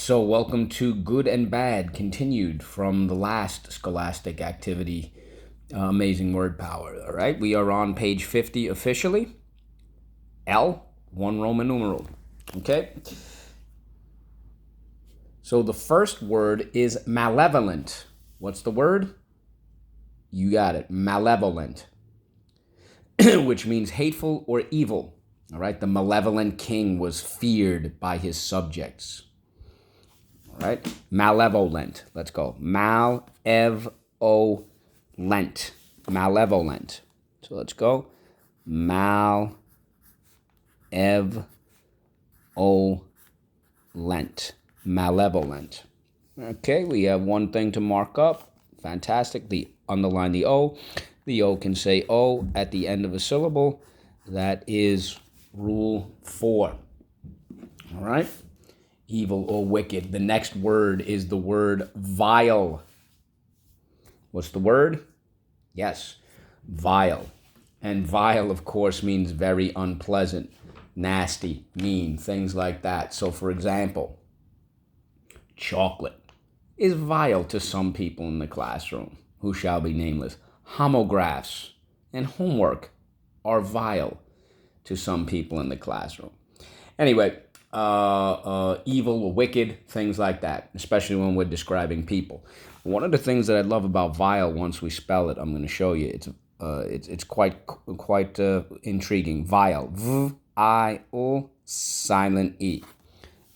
So, welcome to Good and Bad, continued from the last scholastic activity, Amazing Word Power. All right, we are on page 50 officially. L, one Roman numeral. Okay. So, the first word is malevolent. What's the word? You got it, malevolent, which means hateful or evil. All right, the malevolent king was feared by his subjects. All right, malevolent. Let's go. Malevolent. Malevolent. So let's go. Malevolent. Malevolent. Okay, we have one thing to mark up. Fantastic. Underline the O. The O can say O at the end of a syllable. That is rule 4. All right. Evil or wicked. The next word is the word vile. What's the word? Yes, vile. And vile, of course, means very unpleasant, nasty, mean, things like that. So, for example, chocolate is vile to some people in the classroom, who shall be nameless. Homographs and homework are vile to some people in the classroom. Anyway, evil or wicked, things like that, especially when we're describing people. One of the things that I love about vile, once we spell it, I'm going to show you. It's quite intriguing. Vile, V-I-L, silent E.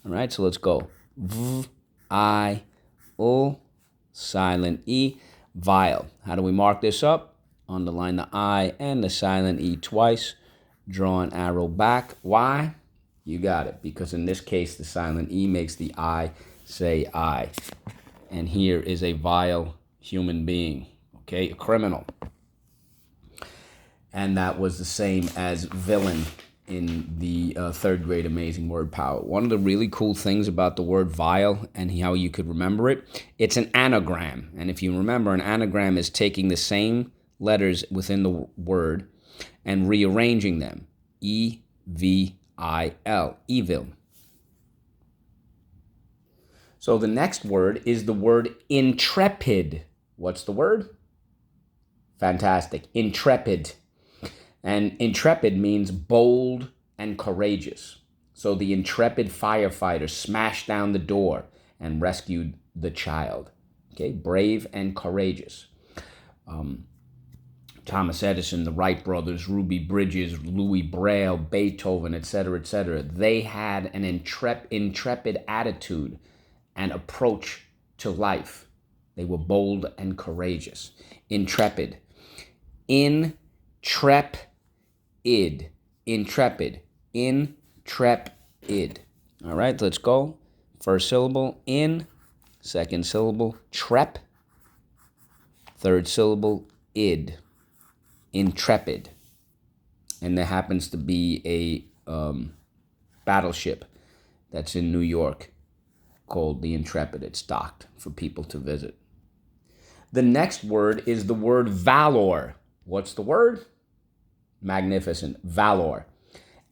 All right, so let's go. V-I-L, silent E, vile. How do we mark this up? Underline the I and the silent E twice. Draw an arrow back. Why? You got it, because in this case, the silent E makes the I say I. And here is a vile human being, okay, a criminal. And that was the same as villain in the third grade Amazing Word Power. One of the really cool things about the word vile and how you could remember it, it's an anagram. And if you remember, an anagram is taking the same letters within the word and rearranging them. E-V-I-L, evil. So the next word is the word intrepid. What's the word? Fantastic. Intrepid. And intrepid means bold and courageous. So the intrepid firefighter smashed down the door and rescued the child. Okay, brave and courageous. Thomas Edison, the Wright brothers, Ruby Bridges, Louis Braille, Beethoven, etc., they had an intrepid attitude and approach to life. They were bold and courageous. Intrepid. Intrepid. Intrepid. Intrepid. All right, let's go. First syllable, in. Second syllable, trep. Third syllable, id. Intrepid. And there happens to be a battleship that's in New York called the Intrepid. It's docked for people to visit. The next word is the word valor. What's the word? Magnificent. Valor.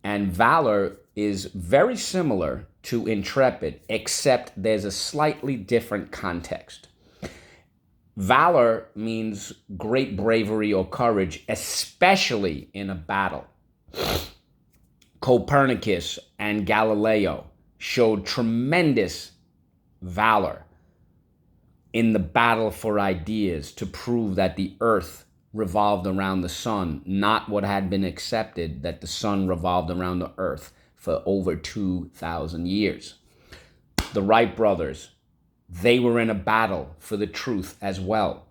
And valor is very similar to intrepid, except there's a slightly different context. Valor means great bravery or courage, especially in a battle. Copernicus and Galileo showed tremendous valor in the battle for ideas to prove that the earth revolved around the sun, not what had been accepted, that the sun revolved around the earth for over 2,000 years. The Wright brothers, they were in a battle for the truth as well,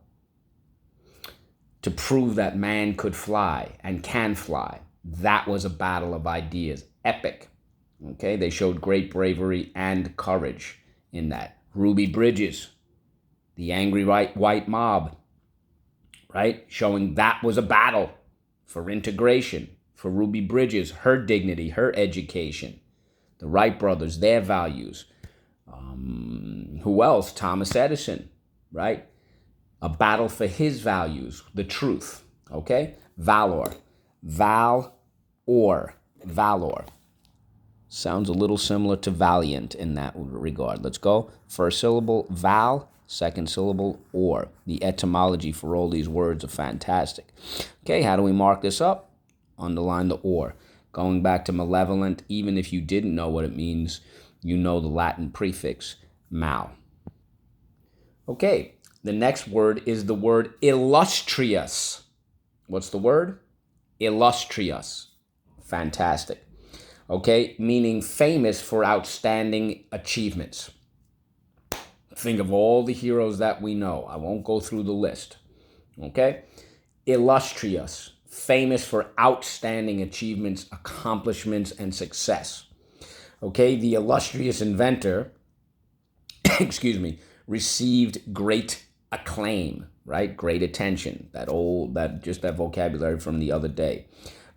to prove that man could fly and can fly. That was a battle of ideas, epic. Okay, they showed great bravery and courage in that. Ruby Bridges, the angry white mob, right? Showing that was a battle for integration, for Ruby Bridges, her dignity, her education. The Wright brothers, their values. Who else? Thomas Edison, right? A battle for his values, the truth, okay? Valor. Valor. Valor. Sounds a little similar to valiant in that regard. Let's go. First syllable, val. Second syllable, or. The etymology for all these words are fantastic. Okay, how do we mark this up? Underline the or. Going back to malevolent, even if you didn't know what it means, you know the Latin prefix, mal. Okay, the next word is the word illustrious. What's the word? Illustrious. Fantastic. Okay, meaning famous for outstanding achievements. Think of all the heroes that we know. I won't go through the list. Okay? Illustrious, famous for outstanding achievements, accomplishments, and success. Okay, the illustrious inventor, excuse me, received great acclaim, right? Great attention. That vocabulary from the other day.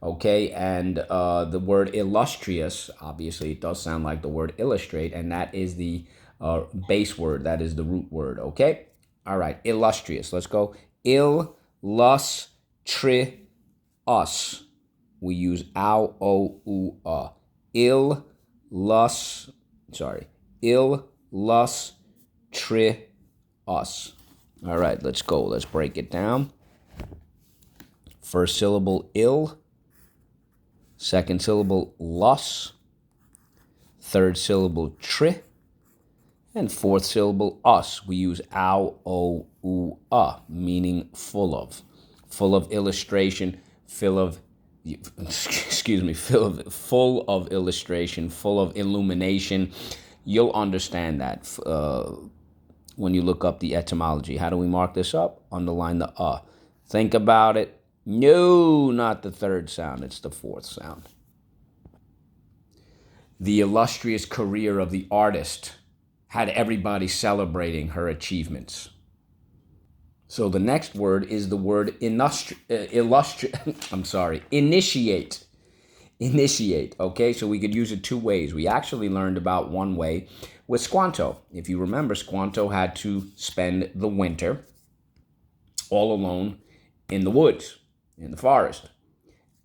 Okay, and the word illustrious, obviously it does sound like the word illustrate, and that is the base word, that is the root word, okay? All right, illustrious, let's go. Illustrious. We use ow, o, u, illustrious. All right, let's go. Let's break it down. First syllable, ill. Second syllable, lus. Third syllable, tri. And fourth syllable, us. We use ow, o, u, meaning full of. Full of illustration, full of illustration, full of illumination. You'll understand that when you look up the etymology. How do we mark this up? Underline the Think about it. No, not the third sound. It's the fourth sound. The illustrious career of the artist had everybody celebrating her achievements. So the next word is the word initiate. Initiate, okay? So we could use it two ways. We actually learned about one way with Squanto. If you remember, Squanto had to spend the winter all alone in the woods, in the forest.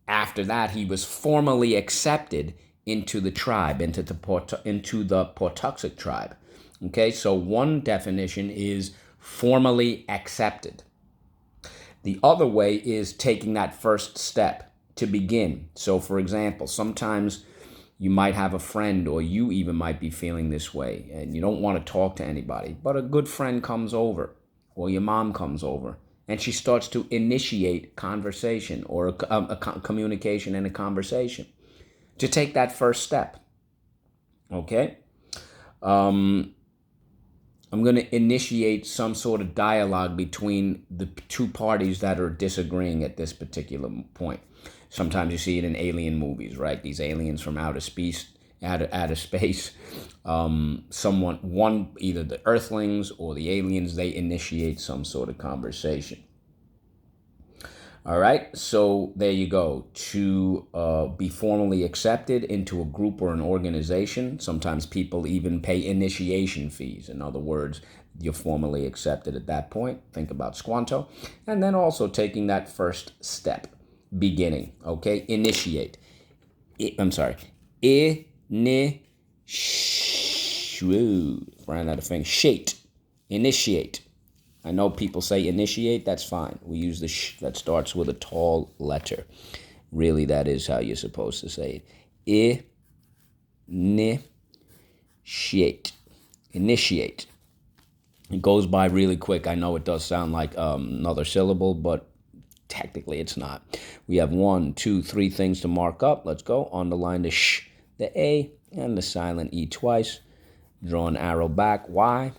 After that, he was formally accepted into the tribe, into the Pawtuxet tribe. Okay, so one definition is formally accepted. The other way is taking that first step to begin. So, for example, sometimes you might have a friend, or you even might be feeling this way, and you don't want to talk to anybody, but a good friend comes over, or your mom comes over, and she starts to initiate conversation, or a communication and a conversation, to take that first step. Okay? I'm going to initiate some sort of dialogue between the two parties that are disagreeing at this particular point. Sometimes you see it in alien movies, right? These aliens from outer space, either the Earthlings or the aliens, they initiate some sort of conversation. All right, so there you go. To be formally accepted into a group or an organization, sometimes people even pay initiation fees. In other words, you're formally accepted at that point. Think about Squanto. And then also taking that first step, beginning, okay? Initiate. Ran out of fingers. Shate. Initiate. I know people say initiate, that's fine. We use the sh that starts with a tall letter. Really, that is how you're supposed to say it. Initiate. Initiate. It goes by really quick. I know it does sound like another syllable, but technically it's not. We have 1, 2, 3 things to mark up. Let's go. Underline the sh, the a, and the silent e twice. Draw an arrow back. Why?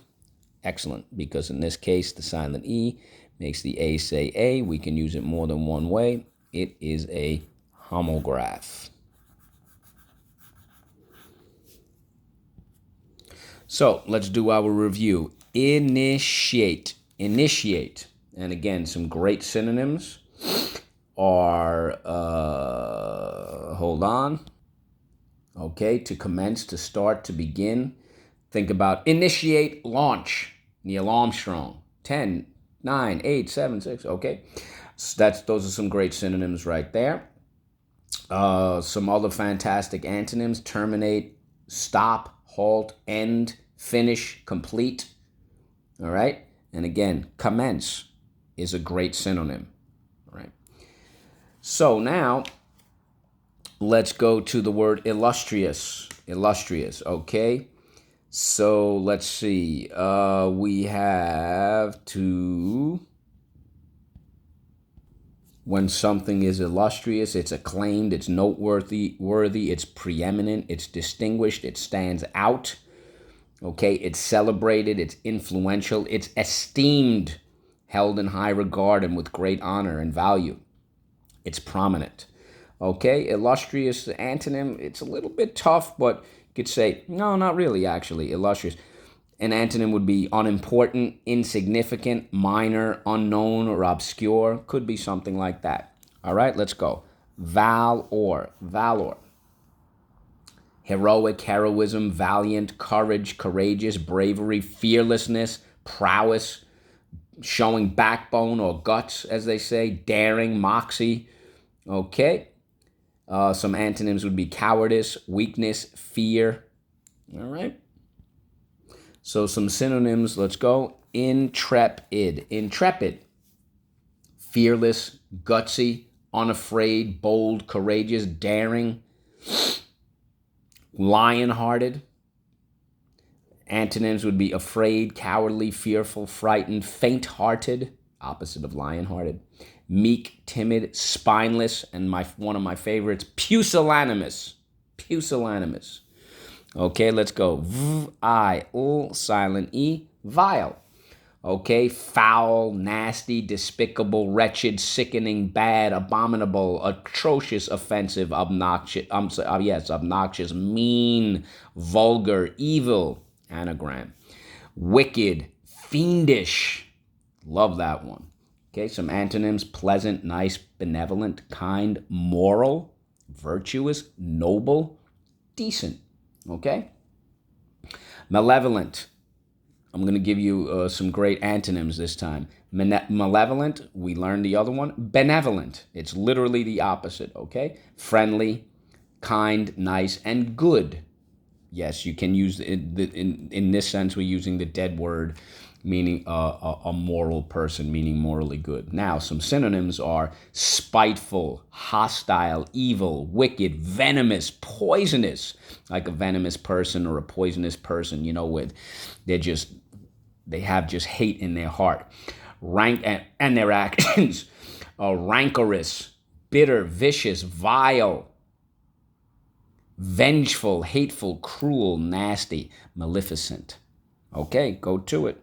Excellent, because in this case, the silent E makes the A say A. We can use it more than one way. It is a homograph. So let's do our review. Initiate. Initiate. And again, some great synonyms are, hold on. Okay, to commence, to start, to begin. Think about initiate, launch. Neil Armstrong. 10, 9, 8, 7, 6. Okay. So those are some great synonyms right there. Some other fantastic antonyms: terminate, stop, halt, end, finish, complete. All right. And again, commence is a great synonym. All right. So now let's go to the word illustrious. Illustrious. Okay. So let's see. We have to. When something is illustrious, it's acclaimed, it's noteworthy, it's preeminent, it's distinguished, it stands out. Okay, it's celebrated, it's influential, it's esteemed, held in high regard and with great honor and value. It's prominent. Okay, illustrious antonym, it's a little bit tough, but you could say, no, not really, actually, illustrious. An antonym would be unimportant, insignificant, minor, unknown, or obscure. Could be something like that. All right, let's go. Valor. Heroic, heroism, valiant, courage, courageous, bravery, fearlessness, prowess, showing backbone or guts, as they say, daring, moxie. Okay. Some antonyms would be cowardice, weakness, fear. All right. So some synonyms, let's go. Intrepid, fearless, gutsy, unafraid, bold, courageous, daring, lion-hearted. Antonyms would be afraid, cowardly, fearful, frightened, faint-hearted, opposite of lion-hearted, meek, timid, spineless, and one of my favorites, pusillanimous. Okay, let's go. V-I-L, silent E, vile. Okay, foul, nasty, despicable, wretched, sickening, bad, abominable, atrocious, offensive, obnoxious, obnoxious, mean, vulgar, evil, anagram. Wicked, fiendish. Love that one. Okay, some antonyms: pleasant, nice, benevolent, kind, moral, virtuous, noble, decent. Okay? Malevolent. I'm going to give you some great antonyms this time. Malevolent, we learned the other one. Benevolent, it's literally the opposite, okay? Friendly, kind, nice, and good. Yes, you can use, in this sense, we're using the dead word, meaning a moral person, meaning morally good. Now, some synonyms are spiteful, hostile, evil, wicked, venomous, poisonous, like a venomous person or a poisonous person, they have just hate in their heart. Rank and their actions. Rancorous, bitter, vicious, vile, vengeful, hateful, cruel, nasty, maleficent. Okay, go to it.